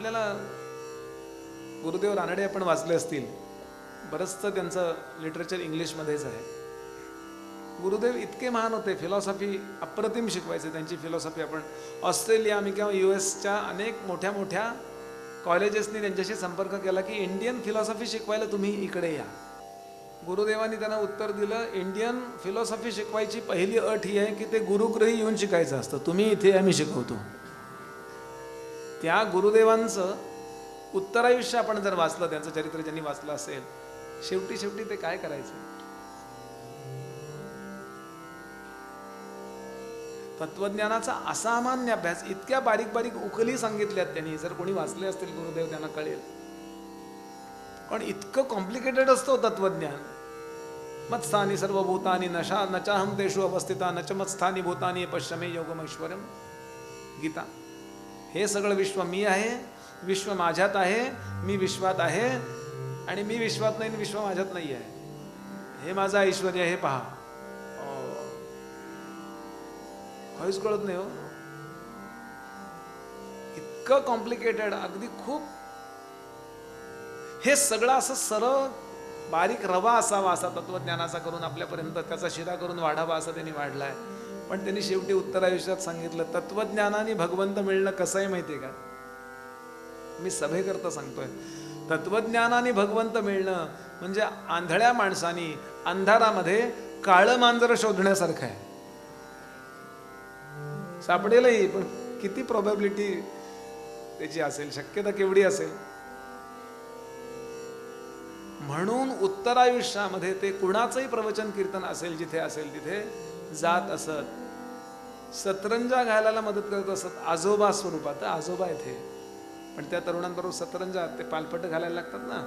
आपल्याला गुरुदेव रानडे आपण वाचले असतील, बरंचसं त्यांचं लिटरेचर इंग्लिशमध्येच आहे. गुरुदेव इतके महान होते, फिलॉसॉफी अप्रतिम शिकवायचे. त्यांची फिलॉसॉफी आपण ऑस्ट्रेलिया किंवा US अनेक मोठ्या मोठ्या कॉलेजेसनी त्यांच्याशी संपर्क केला की इंडियन फिलॉसॉफी शिकवायला तुम्ही इकडे या. गुरुदेवांनी त्यांना उत्तर दिलं, इंडियन फिलॉसॉफी शिकवायची पहिली अट ही आहे की ते गुरुगृही येऊन शिकायचं असतं. तुम्ही इथे आम्ही शिकवतो. त्या गुरुदेवांचं उत्तरायुष्य आपण जर वाचलं, त्यांचं चरित्र ज्यांनी वाचलं असेल, शेवटी ते काय करायचे? तत्वज्ञानाचा असामान्य अभ्यास, इतक्या बारीक बारीक उकली सांगितल्यात त्यांनी. जर कोणी वाचले असतील गुरुदेव त्यांना कळेल. पण इतकं कॉम्प्लिकेटेड असतं तत्वज्ञान. मत्स्थानी सर्वभूतानी नशा नचाहम तेषु अवस्थिता नच मत्स्थानी भूतानी पश्चिमे योगमैश्वर्यम. गीता. हे सगळं विश्व मी आहे, विश्व माझ्यात आहे, मी विश्वात आहे, आणि मी विश्वात नाही, विश्व माझ्यात नाही आहे. हे माझं ऐश्वर्य, हे पहा. काहीच कळत नाही हो. इतकं कॉम्प्लिकेटेड, अगदी खूप. हे सगळं असं सरळ बारीक रवा असावा असा तत्वज्ञानाचा करून आपल्यापर्यंत त्याचा शिरा करून वाढावा असा त्यांनी वाढलाय. पण त्यांनी शेवटी उत्तरायुष्यात सांगितलं, तत्वज्ञानाने भगवंत मिळणं कसं आहे माहितीये का? मी सभेकरता सांगतोय, तत्वज्ञानाने भगवंत मिळणं म्हणजे आंधळ्या माणसानी अंधारामध्ये काळं मांजर शोधण्यासारखं आहे. सापडेलही, पण किती प्रोबॅबिलिटी त्याची असेल, शक्यता केवढी असेल? म्हणून उत्तरायुष्यामध्ये ते कुणाचंही प्रवचन कीर्तन असेल, जिथे असेल तिथे जात असत. सतरंजा घालायला मदत करत असत, आजोबा स्वरूपात. आजोबा येथे, पण त्या तरुणांबरोबर सतरंजा, ते पालपट घालायला लागतात ना,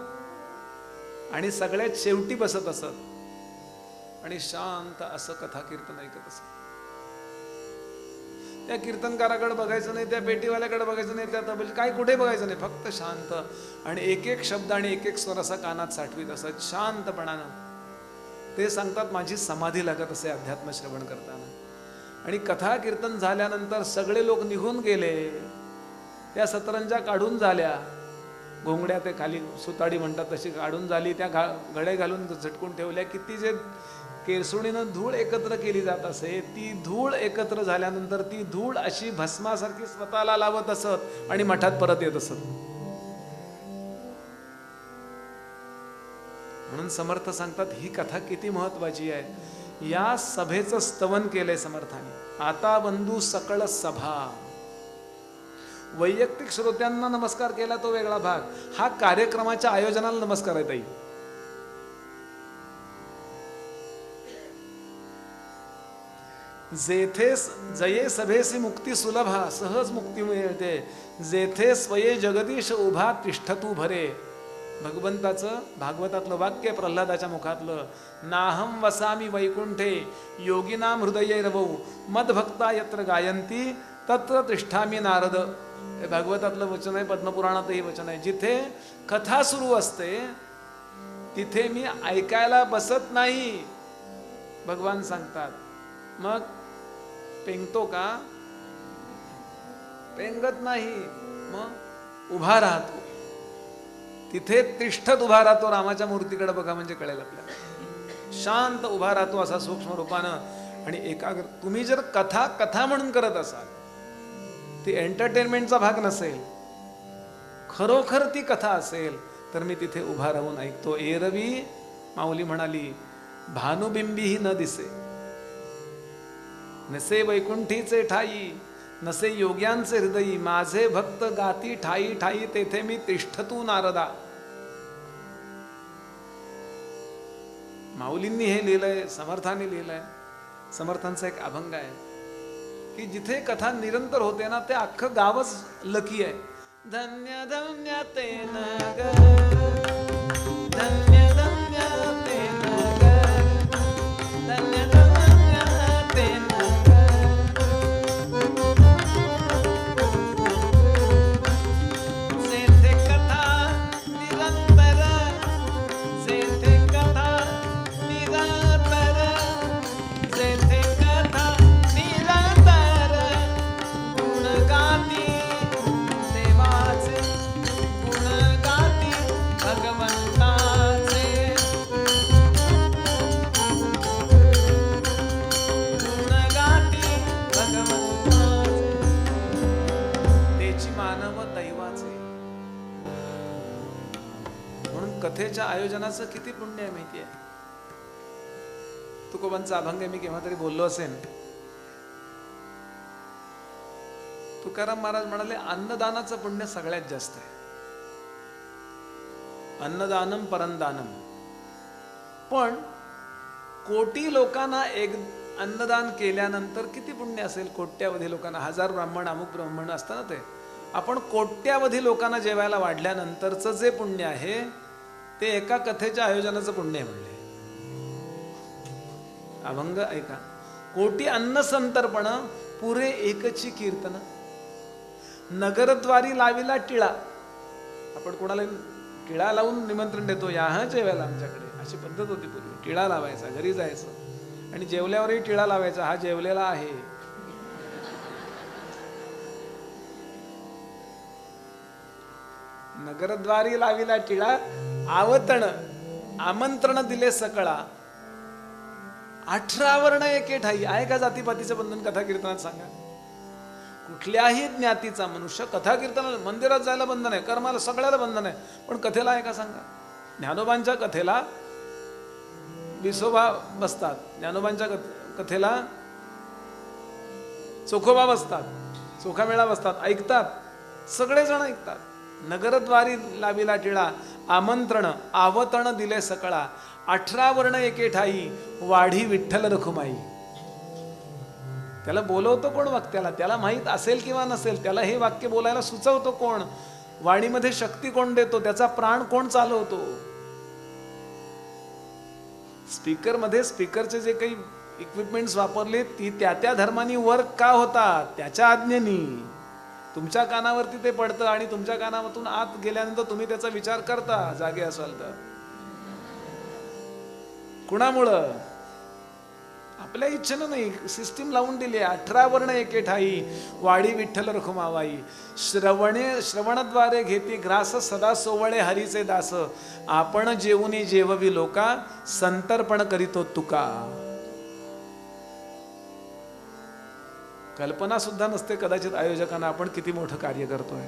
आणि सगळ्यात शेवटी बसत असत आणि शांत असं कथा कीर्तन ऐकत असत. त्या कीर्तनकाराकडे बघायचं नाही, त्या पेटीवाल्याकडे बघायचं नाही, त्या तबल काय कुठे बघायचं नाही, फक्त शांत. आणि एक एक शब्द आणि एक एक स्वर असा कानात साठवीत असत शांतपणानं. ते सांगतात, माझी समाधी लागत असे अध्यात्म श्रवण करताना. आणि कथा कीर्तन झाल्यानंतर सगळे लोक निघून गेले, त्या सतरंजा काढून झाल्या, घोंगड्या ते खाली सुताडी म्हणतात तशी काढून झाली, त्या घडे घालून झटकून ठेवल्या. किती जे केरसुणीनं धूळ एकत्र केली जात असे, ती धूळ एकत्र झाल्यानंतर ती धूळ अशी भस्मासारखी स्वतःला लावत असत आणि मठात परत येत असत. म्हणून समर्थ सांगतात, ही कथा किती महत्वाची आहे. या सभेचं स्तवन केलंय समर्थाने. आता बंधू सकळ सभा. वैयक्तिक श्रोत्यांना नमस्कार केला तो वेगळा भाग, हा कार्यक्रमाच्या आयोजनाला नमस्कार आहे ताई. जेथे जये सभेसी मुक्ती सुलभा, सहज मुक्ती मिळते. जेथे स्वये जगदीश उभा तिष्ठतू भरे. भगवंताचं भागवतातलं वाक्य, प्रल्हादाच्या मुखातलं, नाहम वसामी वैकुंठे योगिनाम हृदयैरवौ मदभक्ता यत्र गायंती तत्र तिष्ठामी नारद. हे भागवतातलं वचन आहे, पद्मपुराणातही वचन आहे. जिथे कथा सुरू असते तिथे मी ऐकायला बसत नाही, भगवान सांगतात. मग पेंगतो का? पेंगत नाही, मग उभा राहतो. तिथे तिष्ठत उभा राहतो. रामाच्या मूर्तीकडे बघा म्हणजे कळेल आपल्याला. शांत उभा राहतो असा सूक्ष्म रूपानं आणि एकाग्र. तुम्ही जर कथा म्हणून करत असाल, ती एंटरटेनमेंटचा भाग नसेल, खरोखर ती कथा असेल, तर मी तिथे उभा राहून ऐकतो. एरवी माऊली म्हणाली, भानुबिंबीही न दिसे, नसे वैकुंठीचे ठाई, नसे योग्यांचे हृदयी, माझे भक्त गाती ठाई ठाई, तेथे मी तिष्ठतू नारदा. माऊलींनी हे लिहिलंय, समर्थाने लिहिलंय. समर्थांचा एक अभंग आहे की जिथे कथा निरंतर होते ना, ते अख्खं गावच लकी आहे. धन्य धन्य ते नगर, धन्य धन्य ते नगर, धन्य धन्य ते नगर. जेथे कथा निरंतर, जेथे कथा निरंतर, जेथे कथा निरंतर, गुण गाती देवाचे दैवाचे. म्हणून कथेच्या आयोजनाचं किती पुण्य आहे माहितीये. तुकोबांचा अभंग मी केव्हा तरी बोललो असेन. तुकाराम महाराज म्हणाले अन्नदानाचं पुण्य सगळ्यात जास्त आहे. अन्नदानम परमदानम. पण कोटी लोकांना एक अन्नदान केल्यानंतर किती पुण्य असेल. कोट्यावधी लोकांना, 1000 ब्राह्मण अमुक ब्राह्मण असतं ना, ते आपण कोट्यावधी लोकांना जेवायला वाढल्यानंतरचं जे पुण्य आहे ते एका कथेच्या आयोजनाचं पुण्य आहे म्हणले. अभंग ऐका. कोटी अन्न संतर्पण पुरे एकची कीर्तन. नगरद्वारी लाविला टिळा. आपण कोणाला टिळा लावून निमंत्रण देतो, या हा जेवायला आमच्याकडे, अशी पद्धत होती पूर्वी. टिळा लावायचा, घरी जायचं आणि जेवल्यावरही टिळा लावायचा, हा जेवलेला आहे. नगरद्वारी लाविला टिळा आवतण आमंत्रण दिले सकळा. 18 वर्ण एके ठाई. आहे का जातीपातीचं बंधन कथा कीर्तनात? सांगा. कुठल्याही ज्ञातीचा मनुष्य कथा कीर्तनाला, मंदिरात जायला बंधन आहे, कर्माला सगळ्याला बंधन आहे, पण कथेला आहे का सांगा? ज्ञानोबांच्या कथेला विसोबा बसतात, ज्ञानोबांच्या कथेला चोखोबा बसतात, चोखामेळा बसतात, ऐकतात, सगळेजण ऐकतात. नगरद्वारी लाविला टिळा आमंत्रण आवतण दिले सकळा. 18 वर्ण एके ठाई वाढी विठ्ठल रखुमाई. त्याला बोलवतो कोण वक्त्याला? त्याला माहीत असेल किंवा नसेल, त्याला हे वाक्य बोलायला सुचवतो कोण? वाणीमध्ये शक्ती कोण देतो? त्याचा प्राण कोण चालवतो? स्पीकर मध्ये स्पीकरचे जे काही इक्विपमेंट्स वापरले ती त्या त्या धर्मानी वर्क का होतात? त्याच्या आज्ञेनी. तुमच्या कानावरती ते पडतं आणि तुमच्या कानामधून आत गेल्यानंतर तुम्ही त्याचा विचार करता जागे असाल तर. कुणामुळं? आपल्या इच्छेनं नाही, सिस्टीम लावून दिली. 18 वर्ण एके ठाई वाडी विठ्ठल रखुमावाई. श्रवणद्वारे घेती ग्रास सदा सोवळे हरीचे दास. आपण जेवुनी जेववी लोका संतर्पण करीतो तुका. कल्पना सुद्धा नसते कदाचित आयोजकांना आपण किती मोठं कार्य करतोय.